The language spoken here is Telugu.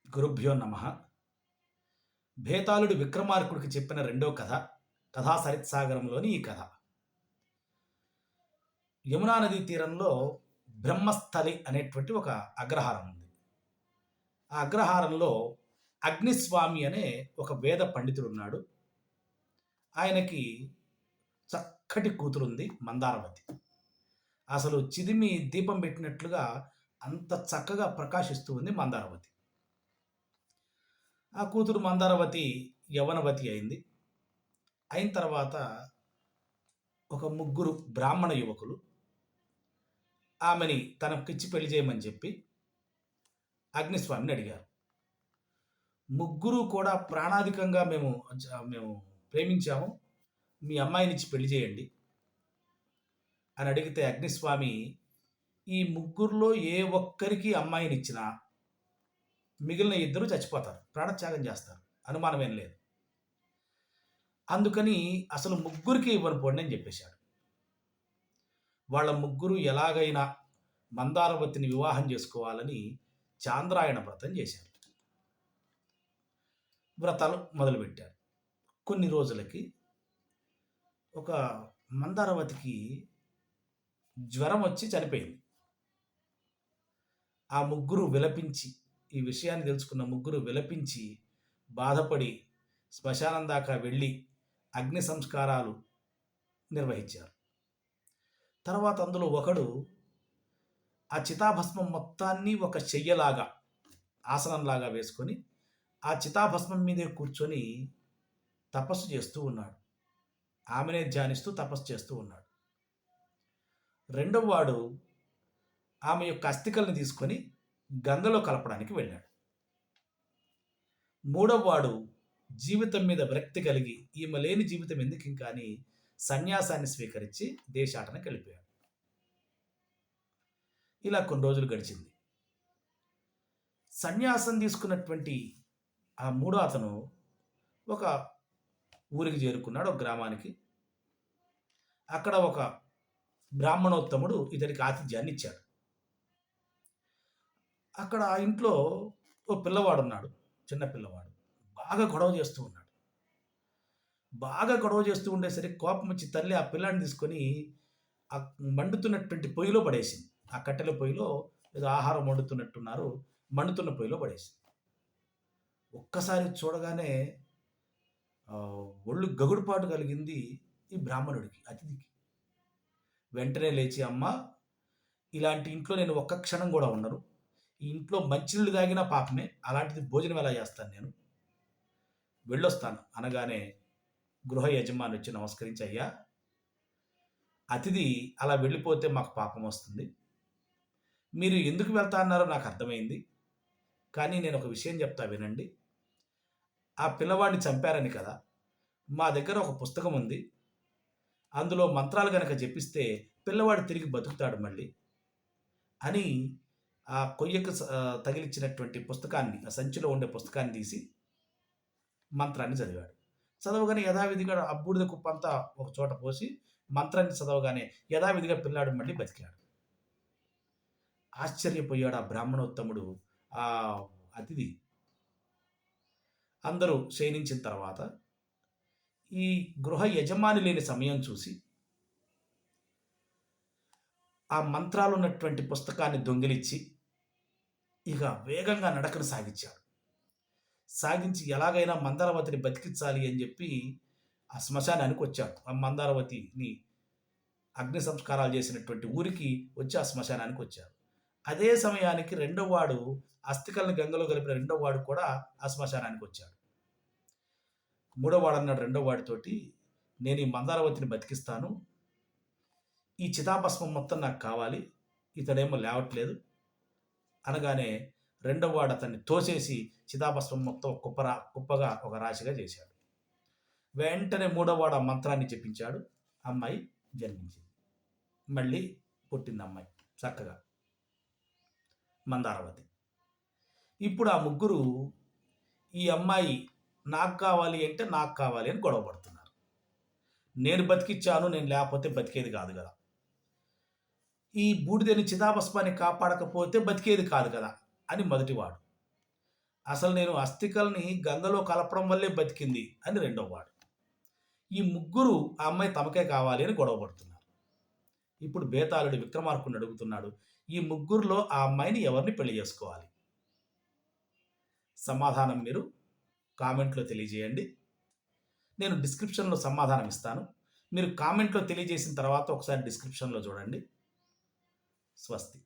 గురుభ్యో నమ. భేతాళుడు విక్రమార్కుడికి చెప్పిన రెండో కథ కథా సరిత్సాగరంలోని ఈ కథ. యమునా నదీ తీరంలో బ్రహ్మస్థలి అనేటువంటి ఒక అగ్రహారం ఉంది. ఆ అగ్రహారంలో అగ్నిస్వామి అనే ఒక వేద పండితుడు ఉన్నాడు. ఆయనకి చక్కటి కూతురుంది, మందారవతి. అసలు చిదిమి దీపం పెట్టినట్లుగా అంత చక్కగా ప్రకాశిస్తూ ఉంది మందారవతి. ఆ కూతురు మందారవతి యవనవతి అయింది. అయిన తర్వాత ఒక ముగ్గురు బ్రాహ్మణ యువకులు ఆమెని తనకిచ్చి పెళ్లి చేయమని చెప్పి అగ్నిస్వామిని అడిగారు. ముగ్గురు కూడా ప్రాణాధికంగా మేము ప్రేమించాము, మీ అమ్మాయినిచ్చి పెళ్లి చేయండి అని అడిగితే అగ్నిస్వామి ఈ ముగ్గురులో ఏ ఒక్కరికి అమ్మాయినిచ్చినా మిగిలిన ఇద్దరు చచ్చిపోతారు, ప్రాణత్యాగం చేస్తారు, అనుమానమేం లేదు. అందుకని అసలు ముగ్గురికి ఇవ్వను పోండి అని చెప్పేశాడు. వాళ్ళ ముగ్గురు ఎలాగైనా మందారవతిని వివాహం చేసుకోవాలని చాంద్రాయణ వ్రతం చేశారు. వ్రతాలు మొదలుపెట్టారు. కొన్ని రోజులకి ఒక మందారవతికి జ్వరం వచ్చి చనిపోయింది. ఆ ముగ్గురు విలపించి, ఈ విషయాన్ని తెలుసుకున్న ముగ్గురు విలపించి బాధపడి శ్మశానం దాకా వెళ్ళి అగ్ని సంస్కారాలు నిర్వహించారు. తర్వాత అందులో ఒకడు ఆ చితాభస్మం మొత్తాన్ని ఒక చెయ్యలాగా, ఆసనంలాగా వేసుకొని ఆ చితాభస్మం మీదే కూర్చొని తపస్సు చేస్తూ ఉన్నాడు. ఆమెనే ధ్యానిస్తూ తపస్సు చేస్తూ ఉన్నాడు. రెండవ వాడు ఆమె యొక్క అస్థికల్ని తీసుకొని గంగలో కలపడానికి వెళ్ళాడు. మూడవ వాడు జీవితం మీద విరక్తి కలిగి ఈమె లేని జీవితం ఎందుకు ఇంకా అని సన్యాసాన్ని స్వీకరించి దేశాటనకి వెళ్ళిపోయాడు. ఇలా కొన్ని రోజులు గడిచింది. సన్యాసం తీసుకున్నటువంటి ఆ మూడో అతను ఒక ఊరికి చేరుకున్నాడు, ఒక గ్రామానికి. అక్కడ ఒక బ్రాహ్మణోత్తముడు ఇతనికి ఆతిథ్యాన్ని ఇచ్చాడు. అక్కడ ఆ ఇంట్లో ఓ పిల్లవాడు ఉన్నాడు, చిన్న పిల్లవాడు. బాగా గొడవ చేస్తూ ఉన్నాడు. బాగా గొడవ చేస్తూ ఉండేసరికి కోపం వచ్చి తల్లి ఆ పిల్లాన్ని తీసుకొని ఆ మండుతున్నటువంటి పొయ్యిలో పడేసింది. ఆ కట్టెల పొయ్యిలో ఏదో ఆహారం వండుతున్నట్టున్నారు, మండుతున్న పొయ్యిలో పడేసింది. ఒక్కసారి చూడగానే ఒళ్ళు గగుడుపాటు కలిగింది ఈ బ్రాహ్మణుడికి, అతిథికి. వెంటనే లేచి, అమ్మ, ఇలాంటి ఇంట్లో నేను ఒక్క క్షణం కూడా ఉండను. ఈ ఇంట్లో మంచినీళ్ళు తాగినా పాపమే, అలాంటిది భోజనం ఎలా చేస్తాను, నేను వెళ్ళొస్తాను అనగానే గృహ యజమాని వచ్చి నమస్కరించి, అయ్యా, అతిథి అలా వెళ్ళిపోతే మాకు పాపం వస్తుంది. మీరు ఎందుకు వెళ్తా అన్నారో నాకు అర్థమైంది. కానీ నేను ఒక విషయం చెప్తా వినండి. ఆ పిల్లవాడిని చంపారని కదా, మా దగ్గర ఒక పుస్తకం ఉంది. అందులో మంత్రాలు కనుక జపిస్తే పిల్లవాడు తిరిగి బతుకుతాడు మళ్ళీ అని ఆ కొయ్యకు తగిలిచ్చినటువంటి పుస్తకాన్ని, ఆ సంచిలో ఉండే పుస్తకాన్ని తీసి మంత్రాన్ని చదివాడు. చదవగానే యథావిధిగా ఆ బూడిద కుప్పంతా ఒక చోట పోసి మంత్రాన్ని చదవగానే యథావిధిగా పిల్లాడు మళ్ళీ బతికాడు. ఆశ్చర్యపోయాడు ఆ బ్రాహ్మణోత్తముడు, ఆ అతిథి. అందరూ శయనించిన తర్వాత ఈ గృహ యజమాని లేని సమయం చూసి ఆ మంత్రాలు ఉన్నటువంటి పుస్తకాన్ని దొంగిలించి ఇక వేగంగా నడకను సాగించాడు. సాగించి ఎలాగైనా మందారవతిని బతికించాలి అని చెప్పి ఆ శ్మశానానికి వచ్చాడు. ఆ మందారవతిని అగ్ని సంస్కారాలు చేసినటువంటి ఊరికి వచ్చి ఆ శ్మశానానికి వచ్చారు. అదే సమయానికి రెండో వాడు, అస్థికల్ని గంగలో కలిపిన రెండో వాడు కూడా ఆ శ్మశానానికి వచ్చాడు. మూడో వాడు అన్నాడు రెండో వాడితోటి, నేను ఈ మందారవతిని బతికిస్తాను, ఈ చితాభస్మం మొత్తం నాకు కావాలి, ఇతడేమో లేవట్లేదు అనగానే రెండో వాడు అతన్ని తోసేసి చితాభస్మం మొత్తం కుప్పగా ఒక రాశిగా చేశాడు. వెంటనే మూడో వాడు ఆ మంత్రాన్ని జపించాడు. అమ్మాయి జన్మించింది. మళ్ళీ పుట్టింది అమ్మాయి చక్కగా, మందారవతి. ఇప్పుడు ఆ ముగ్గురు ఈ అమ్మాయి నాకు కావాలి అంటే నాకు కావాలి అని గొడవ పడుతున్నారు. నేను బతికిచ్చాను, నేను లేకపోతే బతికేది కాదు కదా, ఈ బూడిదని చితాభస్మాన్ని కాపాడకపోతే బతికేది కాదు కదా అని మొదటివాడు. అసలు నేను అస్థికల్ని గంగలో కలపడం వల్లే బతికింది అని రెండవ వాడు. ఈ ముగ్గురు ఆ అమ్మాయి తమకే కావాలి అని గొడవ పడుతున్నారు. ఇప్పుడు బేతాళుడు విక్రమార్కుడిని అడుగుతున్నాడు. ఈ ముగ్గురిలో ఆ అమ్మాయిని ఎవరిని పెళ్లి చేసుకోవాలి? సమాధానం మీరు కామెంట్‌లో తెలియజేయండి. నేను డిస్క్రిప్షన్‌లో సమాధానం ఇస్తాను. మీరు కామెంట్‌లో తెలియజేసిన తర్వాత ఒకసారి డిస్క్రిప్షన్‌లో చూడండి. స్వస్తి.